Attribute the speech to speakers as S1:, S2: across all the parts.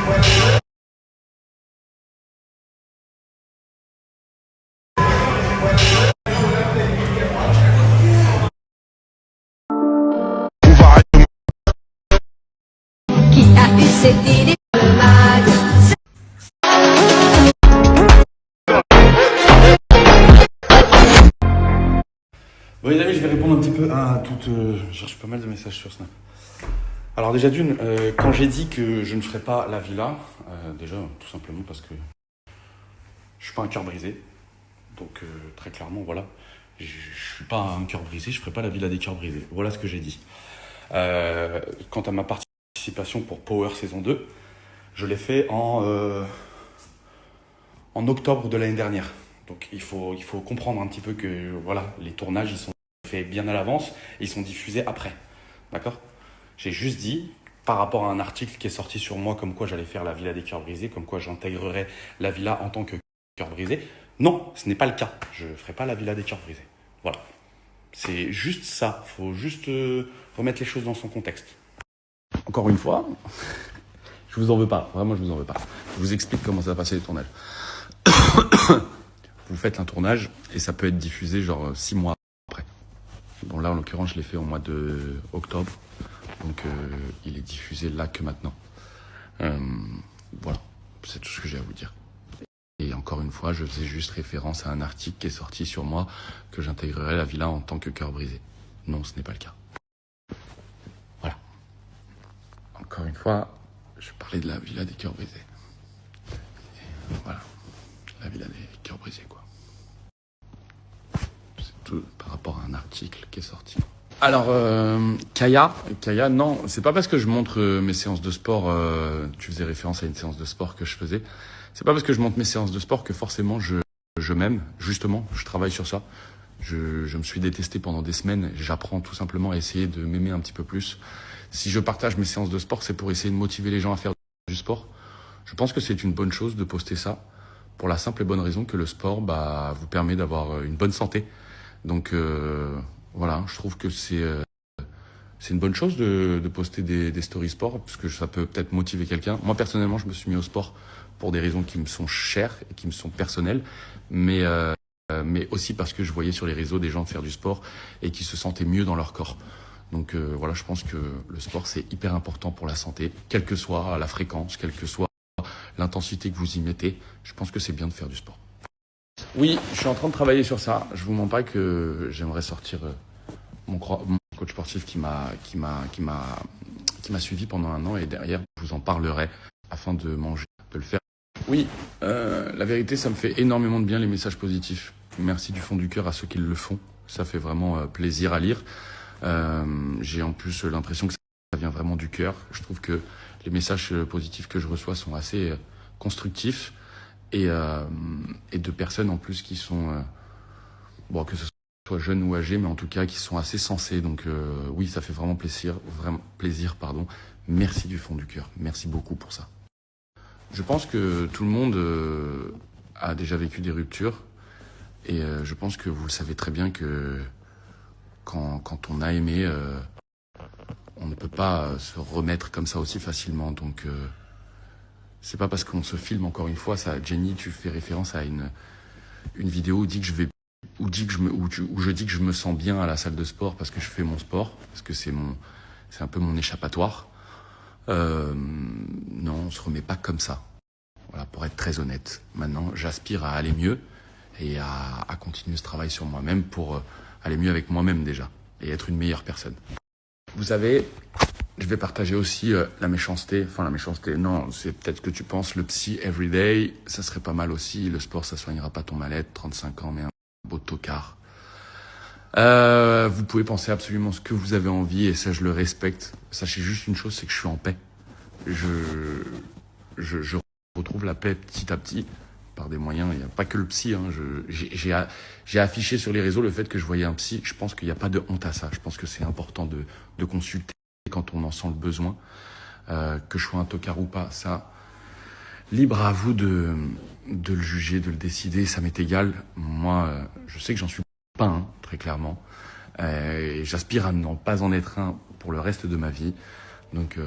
S1: Qui a eu cette idée de mag?
S2: Bon les amis, je vais répondre un petit peu à toutes... j'ai reçu pas mal de messages sur Snap. Alors déjà d'une, quand j'ai dit que je ne ferais pas la villa, déjà tout simplement parce que je suis pas un cœur brisé. Donc très clairement, voilà, je suis pas un cœur brisé, je ferai pas la villa des cœurs brisés. Voilà ce que j'ai dit. Quant à ma participation pour Power saison 2, je l'ai fait en octobre de l'année dernière. Donc il faut comprendre un petit peu que voilà, les tournages ils sont faits bien à l'avance et ils sont diffusés après. D'accord? J'ai juste dit, par rapport à un article qui est sorti sur moi, comme quoi j'allais faire la villa des cœurs brisés, comme quoi j'intégrerais la villa en tant que cœur brisé. Non, ce n'est pas le cas. Je ne ferai pas la villa des cœurs brisés. Voilà. C'est juste ça. Il faut juste remettre les choses dans son contexte. Encore une fois, je vous en veux pas. Vraiment, je vous en veux pas. Je vous explique comment ça va passer les tournages. Vous faites un tournage et ça peut être diffusé genre 6 mois après. Bon là, en l'occurrence, je l'ai fait au mois de octobre. Donc il est diffusé là que maintenant. Voilà, c'est tout ce que j'ai à vous dire. Et encore une fois, je faisais juste référence à un article qui est sorti sur moi que j'intégrerai la villa en tant que cœur brisé. Non, ce n'est pas le cas. Voilà. Encore une fois, je parlais de la villa des cœurs brisés. Et voilà, la villa des cœurs brisés, quoi. C'est tout par rapport à un article qui est sorti. Alors, Kaya, non, c'est pas parce que je montre mes séances de sport, tu faisais référence à une séance de sport que je faisais, c'est pas parce que je montre mes séances de sport que forcément je m'aime, justement, je travaille sur ça. Je me suis détesté pendant des semaines, j'apprends tout simplement à essayer de m'aimer un petit peu plus. Si je partage mes séances de sport, c'est pour essayer de motiver les gens à faire du sport. Je pense que c'est une bonne chose de poster ça, pour la simple et bonne raison que le sport vous permet d'avoir une bonne santé. Donc voilà, je trouve que c'est une bonne chose de poster des stories sport, parce que ça peut peut-être motiver quelqu'un. Moi, personnellement, je me suis mis au sport pour des raisons qui me sont chères et qui me sont personnelles, mais aussi parce que je voyais sur les réseaux des gens faire du sport et qui se sentaient mieux dans leur corps. Donc voilà, je pense que le sport, c'est hyper important pour la santé, quelle que soit la fréquence, quelle que soit l'intensité que vous y mettez. Je pense que c'est bien de faire du sport. Oui, je suis en train de travailler sur ça. Je vous mens pas que j'aimerais sortir mon coach sportif qui m'a suivi pendant 1 an, et derrière je vous en parlerai afin de le faire. Oui, la vérité, ça me fait énormément de bien les messages positifs. Merci du fond du cœur à ceux qui le font. Ça fait vraiment plaisir à lire. J'ai en plus l'impression que ça vient vraiment du cœur. Je trouve que les messages positifs que je reçois sont assez constructifs et de personnes en plus qui sont bon, que ce soit jeunes ou âgés, mais en tout cas qui sont assez sensés. Donc oui, ça fait vraiment plaisir, pardon. Merci du fond du cœur. Merci beaucoup pour ça. Je pense que tout le monde a déjà vécu des ruptures, et je pense que vous le savez très bien que quand on a aimé, on ne peut pas se remettre comme ça aussi facilement. Donc c'est pas parce qu'on se filme, encore une fois, ça, Jenny, tu fais référence à une vidéo où je dis que je me sens bien à la salle de sport parce que je fais mon sport, parce que c'est un peu mon échappatoire. Non, on se remet pas comme ça. Voilà, pour être très honnête. Maintenant, j'aspire à aller mieux et à continuer ce travail sur moi-même pour aller mieux avec moi-même déjà et être une meilleure personne. Vous savez, je vais partager aussi la méchanceté. Enfin, la méchanceté, non, c'est peut-être ce que tu penses. Le psy everyday, ça serait pas mal aussi. Le sport, ça soignera pas ton mal-être. 35 ans, mais un beau tocard. Vous pouvez penser absolument ce que vous avez envie, et ça, je le respecte. Sachez juste une chose, c'est que je suis en paix. Je retrouve la paix petit à petit par des moyens. Il n'y a pas que le psy. Hein. J'ai affiché sur les réseaux le fait que je voyais un psy. Je pense qu'il n'y a pas de honte à ça. Je pense que c'est important de consulter quand on en sent le besoin. Que je sois un tocard ou pas, ça, libre à vous de le juger, de le décider. Ça m'est égal. Moi, je sais que j'en suis pas un, très clairement. Et j'aspire à ne pas en être un pour le reste de ma vie. Donc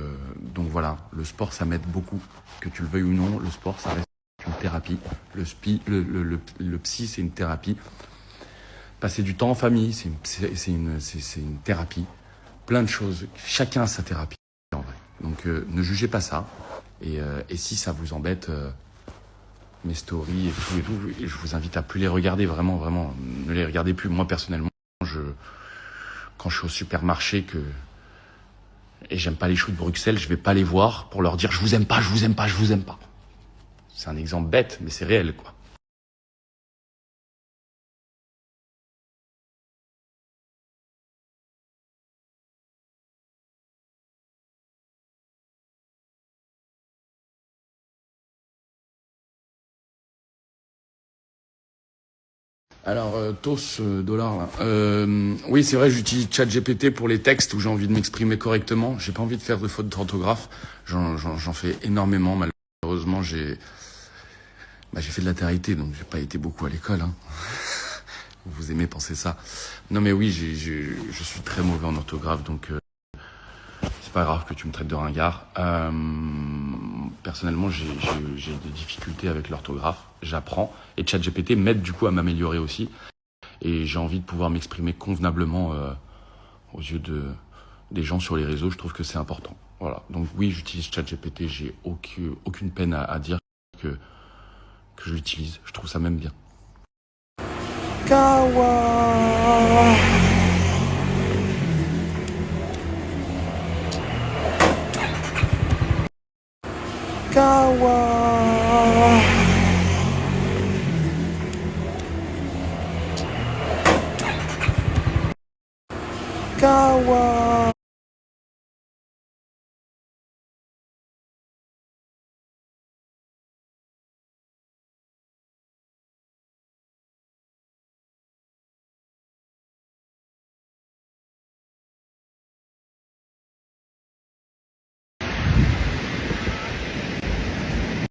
S2: voilà, le sport, ça m'aide beaucoup. Que tu le veuilles ou non, le sport, ça reste une thérapie. Le psy, c'est une thérapie. Passer du temps en famille, c'est une thérapie. Plein de choses. Chacun a sa thérapie, en vrai. Donc ne jugez pas ça. Et si ça vous embête, mes stories et tout, et je vous invite à plus les regarder, vraiment, vraiment. Ne les regardez plus. Moi, personnellement, quand je suis au supermarché et j'aime pas les choux de Bruxelles, je vais pas les voir pour leur dire je vous aime pas, je vous aime pas, je vous aime pas. C'est un exemple bête, mais c'est réel, quoi. Alors, TOS, dollar, là. Oui, c'est vrai, j'utilise ChatGPT pour les textes où j'ai envie de m'exprimer correctement. J'ai pas envie de faire de fautes d'orthographe. J'en fais énormément, malheureusement. J'ai fait de la télé, donc j'ai pas été beaucoup à l'école, hein. Vous aimez penser ça. Non, mais oui, je suis très mauvais en orthographe, donc c'est pas grave que tu me traites de ringard. Personnellement, j'ai des difficultés avec l'orthographe. J'apprends. Et ChatGPT m'aide du coup à m'améliorer aussi. Et j'ai envie de pouvoir m'exprimer convenablement aux yeux des gens sur les réseaux. Je trouve que c'est important. Voilà. Donc oui, j'utilise ChatGPT. J'ai aucune peine à dire que je l'utilise. Je trouve ça même bien.
S3: Kawa. Kawa.